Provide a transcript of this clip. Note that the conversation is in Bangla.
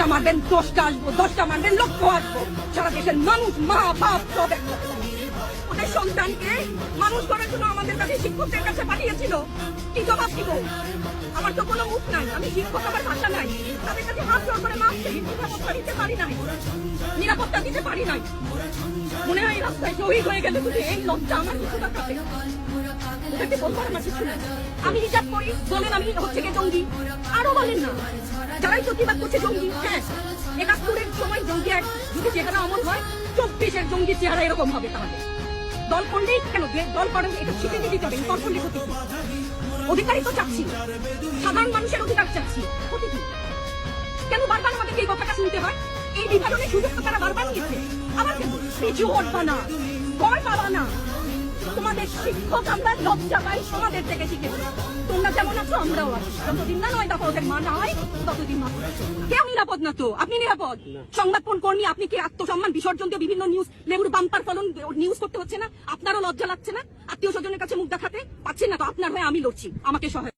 একটা মারবেন 10টা আসবো, 10টা মারবেন লক্ষ আসবো। সারা দেশের মানুষ, মা বাপ সব একটা ওদের সন্তানকে মানুষ করার জন্য আমাদের কাছে শিক্ষকদের কাছে পাঠিয়েছিল। কি জবাব দিব? আমার তো কোনো মুখ নাই, আমি শিক্ষক, আমার ভাষা নাই। তাদের কাছে হাত জোর করে মাপ চাই, নিরাপত্তা দিতে পারি নাই, নিরাপত্তা দিতে পারি নাই। মনে হয় রাস্তায় শহীদ হয়ে গেলে শুধু এই লজ্জা আমার কিছুটা কাটে। ওদেরকে বলবার আমার কিছু না। আমি হিজাব করি বলেন আমি হচ্ছে গিয়ে জঙ্গি, আরো বলেন না যারাই প্রতিবাদ করছে জঙ্গি। হ্যাঁ, 71-এর সময় জঙ্গি এক যদি চেহারা অমল হয়, 24-এর জঙ্গি চেহারা এরকম হবে। তাহলে দল করলেই কেন, যে দল করেন এটা স্বীকৃতি দিতে হবে। দল করলে ক্ষতি কি? অধিকারই তো চাচ্ছি, সাধারণ মানুষের অধিকার চাচ্ছি। ক্ষতি কি? কেন বারবার আমাদেরকে এই কথাটা শুনতে হয়? এই বিভাজনের সুযোগ তো তারা বারবার নিয়েছে। আবার কেন পিছু হটবা না, ভয় পাবা না। তোমাদের শিক্ষক আমরা লজ্জা পাই, তোমাদের থেকে শিখেছি। তোমরা যেমন আছো আমরাও আছি। যতদিন না 9 দফা ওদের মানা হয় ততদিন মাত্র। কেউ নিরাপদ না তো। আপনি নিরাপদ? সংবাদ কর্মী আপনি কি আত্মসম্মান বিসর্জন দিয়ে বিভিন্ন নিউজ লেবুর বাম্পার ফলন নিউজ করতে হচ্ছে না? আপনারও লজ্জা লাগছে না? আত্মীয় স্বজনের কাছে মুখ দেখাতে পাচ্ছেন না তো? আপনার হয়ে আমি লড়ছি, আমাকে সহায়